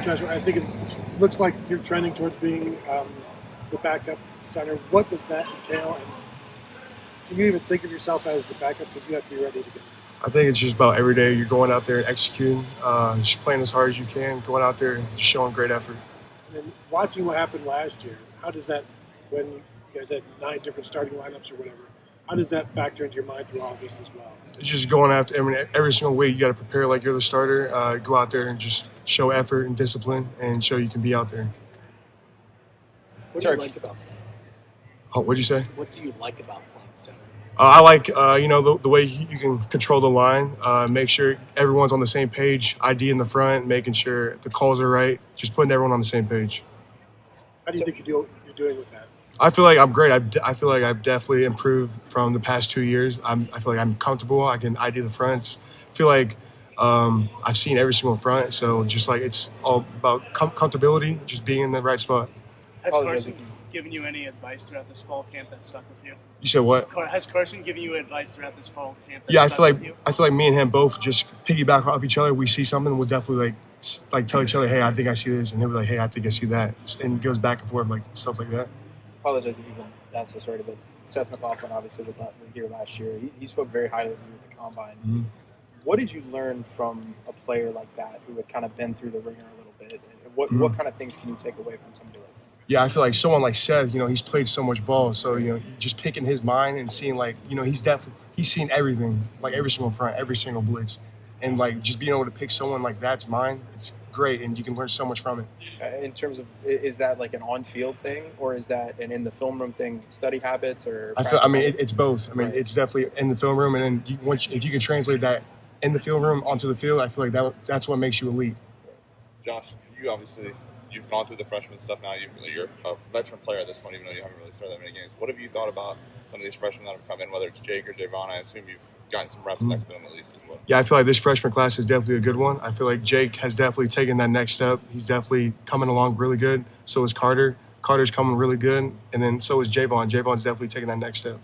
Joshua, I think it looks like you're trending towards being the backup center. What does that entail? And can you even think of yourself as the backup because you have to be ready to go? I think it's just about every day you're going out there and executing, just playing as hard as you can, going out there and just showing great effort. And then watching what happened last year, how does that, when you guys had 9 different starting lineups or whatever, how does that factor into your mind through all this as well? It's just going after. I mean, every single week you got to prepare like you're the starter. Go out there and just show effort and discipline, and show you can be out there. What do you like about center? Oh, what'd you say? What do you like about playing center? I like the way you can control the line, make sure everyone's on the same page, ID in the front, making sure the calls are right, just putting everyone on the same page. How do you think you're doing with that? I feel like I'm great. I feel like I've definitely improved from the past 2 years. I feel like I'm comfortable. I can ID the fronts. I feel like I've seen every single front, so just like it's all about comfortability, just being in the right spot. Has Carson given you any advice throughout this fall camp that stuck with you? You said what? Has Carson given you advice throughout this fall camp? Yeah, I feel like me and him both just piggyback off each other. We see something, we'll definitely like tell each other, hey, I think I see this, and he'll be like, hey, I think I see that, and it goes back and forth like stuff like that. Apologize if you've been asked this already, but Seth McLaughlin obviously was not here last year. He spoke very highly of you at the combine. Mm-hmm. What did you learn from a player like that who had kind of been through the ringer a little bit? And what kind of things can you take away from somebody like that? Yeah, I feel like someone like Seth, he's played so much ball. So, just picking his mind and seeing he's seen everything, like every single front, every single blitz. And like just being able to pick someone like that's mine, it's great. And you can learn so much from it. In terms of, is that like an on-field thing or is that an in the film room thing, study habits or? It's both. It's definitely in the film room. And then if you can translate that in the film room onto the field, I feel like that's what makes you elite. Josh, you've gone through the freshman stuff now. You're a veteran player at this point, even though you haven't really started that many games. What have you thought about some of these freshmen that have come in, whether it's Jake or Javon? I assume you've gotten some reps next to them at least as well. Yeah, I feel like this freshman class is definitely a good one. I feel like Jake has definitely taken that next step. He's definitely coming along really good. So is Carter. Carter's coming really good. And then so is Javon. Javon's definitely taking that next step.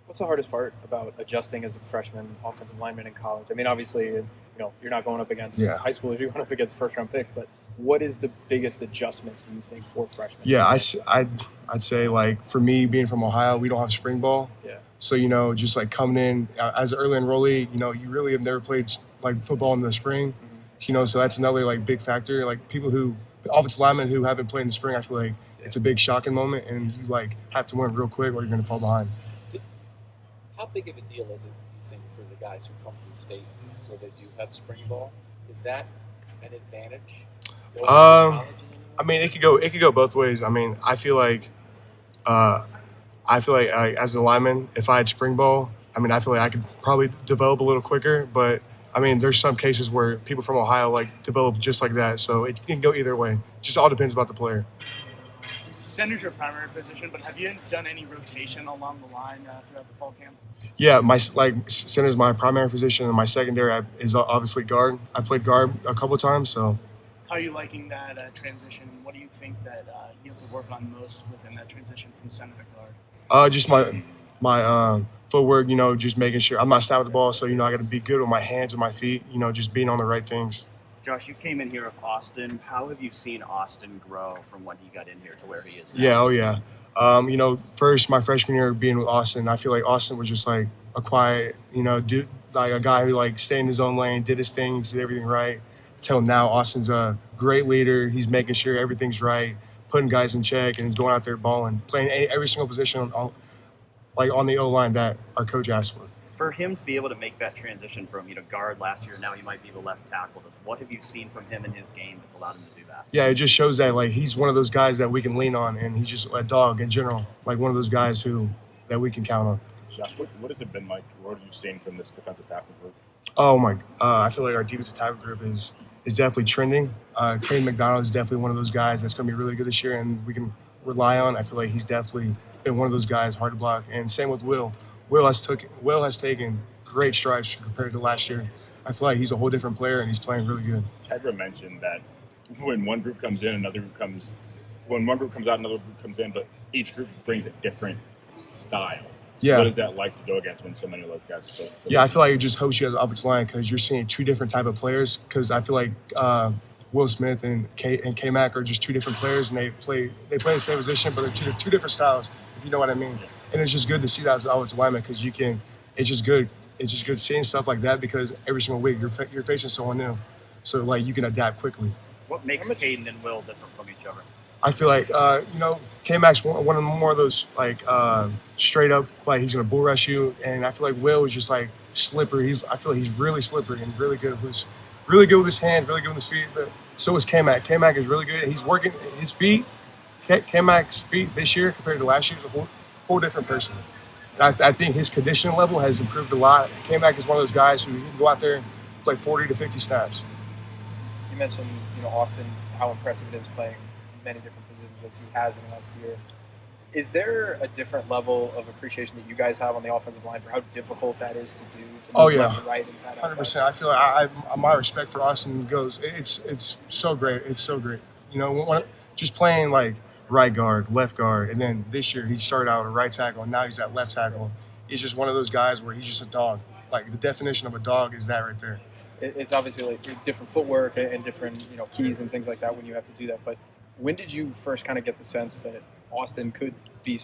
What's the hardest part about adjusting as a freshman offensive lineman in college? I mean, obviously, you're not going up against high schoolers, you're going up against first-round picks, but what is the biggest adjustment, do you think, for freshmen? Yeah, I'd say, like, for me, being from Ohio, we don't have spring ball. Yeah. So, just, like, coming in as an early enrollee, you really have never played, like, football in the spring. Mm-hmm. So that's another, like, big factor. Like, offensive linemen who haven't played in the spring, I feel like it's a big shocking moment, and you, like, have to learn real quick or you're going to fall behind. How big of a deal is it, you think, for the guys who come from states where they do have spring ball? Is that an advantage? It could go both ways. I feel like as a lineman, if I had spring ball, I feel like I could probably develop a little quicker. But there's some cases where people from Ohio like develop just like that. So it can go either way. Just all depends about the player. Center's your primary position, but have you done any rotation along the line throughout the fall camp? Yeah, center's my primary position, and my secondary is obviously guard. I played guard a couple of times, so. How are you liking that transition? What do you think that you have to work on most within that transition from center to guard? Just my footwork. Just making sure I'm not stopping the ball, so I got to be good with my hands and my feet. Just being on the right things. Josh, you came in here with Austin. How have you seen Austin grow from when he got in here to where he is now? Yeah, oh yeah. First my freshman year being with Austin, I feel like Austin was just like a quiet, dude, like a guy who like stayed in his own lane, did his things, did everything right. Till now, Austin's a great leader. He's making sure everything's right, putting guys in check, and going out there balling, playing every single position on the O-line that our coach asked for. For him to be able to make that transition from guard last year, now he might be the left tackle. What have you seen from him in his game that's allowed him to do that? Yeah, it just shows that like he's one of those guys that we can lean on, and he's just a dog in general, like one of those guys that we can count on. Josh, what has it been like? What have you seen from this defensive tackle group? Oh my! I feel like our defensive tackle group is definitely trending. Caden McDonald is definitely one of those guys that's going to be really good this year, and we can rely on. I feel like he's definitely been one of those guys hard to block, and same with Will. Will has taken great strides compared to last year. I feel like he's a whole different player, and he's playing really good. Tegra mentioned that when one group comes in, when one group comes out, another group comes in, but each group brings a different style. Yeah. What is that like to go against when so many of those guys are so Yeah, I feel like it just helps you as an offensive line because you're seeing two different type of players. Because I feel like Will Smith and K Mac are just two different players, and they play the same position, but they're two different styles, if you know what I mean. And it's just good to see that as an offensive lineman because you can. It's just good. It's just good seeing stuff like that because every single week you're facing someone new, so like you can adapt quickly. What makes Caden and Will different from each other? I feel like K Mac's one of the more of those like straight up like he's gonna bull rush you, and I feel like Will is just like slippery. I feel like he's really slippery and really good with his hands, really good with his feet. But so is K Mac. K Mac is really good. He's working his feet. K Mac's feet this year compared to last year is a whole different person. And I think his conditioning level has improved a lot. K Mac is one of those guys who can go out there and play 40 to 50 snaps. You mentioned, Austin, how impressive it is playing many different positions as he has in the last year. Is there a different level of appreciation that you guys have on the offensive line for how difficult that is to do? To move left to right, inside, outside? 100%. I feel like my respect for Austin goes. It's so great. It's so great. Just playing like right guard, left guard, and then this year he started out at right tackle, and now he's at left tackle. He's just one of those guys where he's just a dog. Like the definition of a dog is that right there. It's obviously like different footwork and different keys and things like that when you have to do that. But when did you first kind of get the sense that Austin could be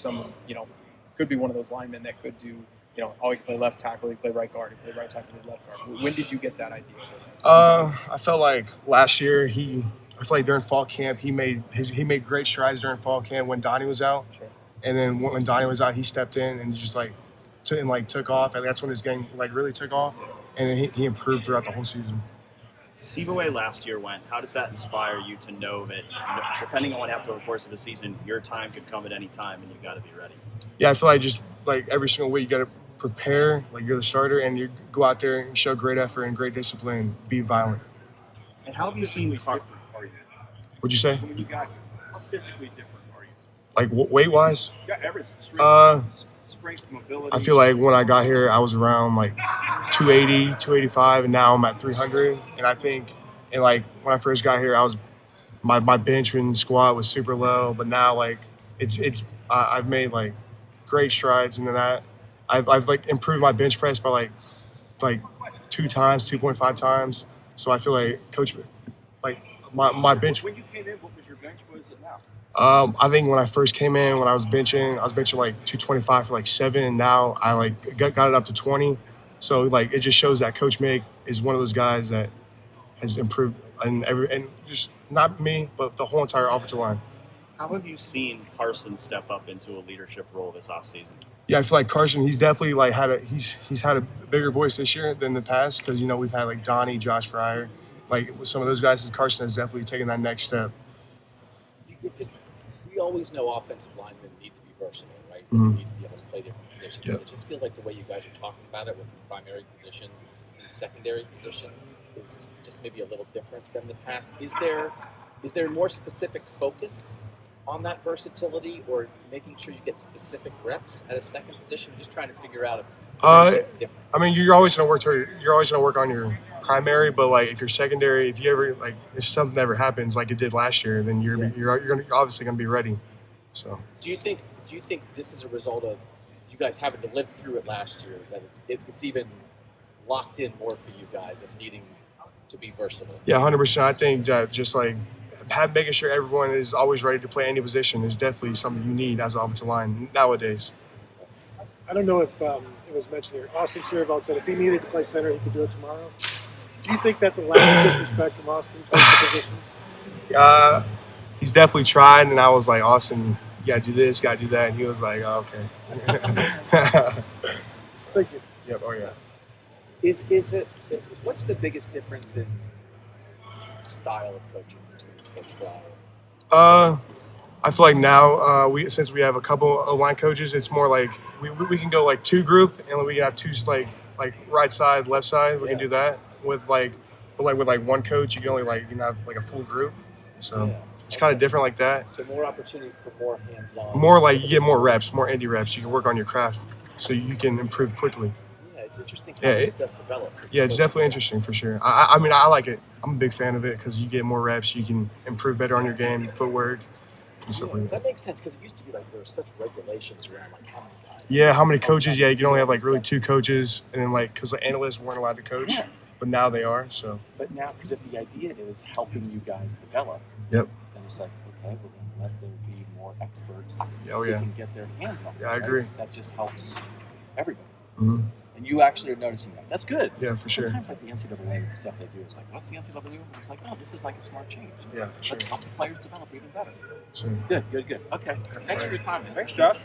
could be one of those linemen that could do, he can play left tackle, he can play right guard, he can play right tackle, he can play left guard. When did you get that idea? I felt like last year I feel like during fall camp he made great strides during fall camp when Donnie was out. Sure. And then when Donnie was out, he stepped in and just took off. And that's when his game really took off. And then he improved throughout the whole season. To see the way last year went, how does that inspire you to know that, depending on what happens over the course of the season, your time could come at any time and you got to be ready? Yeah, I feel like just like every single week you got to prepare, like you're the starter, and you go out there and show great effort and great discipline, be violent. And how have you seen What'd you say? When you got how physically different are you? Like weight-wise? You got everything. Strength, mobility. I feel like when I got here, I was around like 280, 285, and now I'm at 300. And I think, when I first got here, my bench and squat was super low, but now like I've made like great strides into that. I've like improved my bench press by like 2.5 times. So I feel like coach, like my bench. When you came in, what was your bench? What is it now? I think when I first came in, when I was benching like 225 for like 7, and now I like got it up to 20. So like it just shows that Coach Meg is one of those guys that has improved and just not me, but the whole entire offensive line. How have you seen Carson step up into a leadership role this offseason? Yeah, I feel like Carson, he's definitely like he's had a bigger voice this year than the past because we've had like Donnie, Josh Fryer, like with some of those guys, and Carson has definitely taken that next step. We always know offensive linemen need to be versatile, right? Mm-hmm. They need to be able to play different positions. Yep. But it just feels like the way you guys are talking about it with the primary position and the secondary position is just maybe a little different than the past. Is there more specific focus on that versatility, or making sure you get specific reps at a second position? Just trying to figure out if it's different. I mean, you're always gonna work on your primary, but like if you're secondary, if something ever happens like it did last year, then you're obviously gonna be ready. So do you think this is a result of you guys having to live through it last year, that it's even locked in more for you guys of needing to be versatile? Yeah, 100%. I think that just like making sure everyone is always ready to play any position is definitely something you need as an offensive line nowadays. I don't know if it was mentioned here. Austin Searveld said if he needed to play center, he could do it tomorrow. Do you think that's a lack of disrespect from Austin towards the position? He's definitely tried, and I was like, Austin, you gotta do this, gotta do that, and he was like, oh, okay. Thank you. Yep. Oh yeah. Is it? What's the biggest difference in style of coaching between Coach Fry? I feel like now since we have a couple of line coaches, it's more like we can go like 2 group, and we can have 2 like right side, left side. We can do that with with 1 coach. You can only have like a full group, so it's kind of different like that. So more opportunity for more hands-on. More like you get more reps, more indie reps. You can work on your craft, so you can improve quickly. Yeah, it's interesting how this stuff develops. Yeah, it's definitely interesting for sure. I mean, I like it. I'm a big fan of it because you get more reps. You can improve better on your game, footwork, and stuff like that. That makes sense because it used to be like there were such regulations around like how many guys. Yeah, how many coaches? Yeah, you can only have like really 2 coaches, and then because the analysts weren't allowed to coach. but now they are. So But now, because if the idea is helping you guys develop, yep. then it's like, okay, well then let there be more experts Oh, who yeah. can get their hands on it. Yeah, I right? agree. That just helps everybody. Mm-hmm. And you actually are noticing that. That's good. Yeah, for sure. Sometimes like the NCAA and stuff they do is like, what's the NCAA? And it's like, oh, this is like a smart change. Yeah, for sure. Let's help the players develop even better. So, Good. Okay. Thanks for your time, man. Thanks, Josh.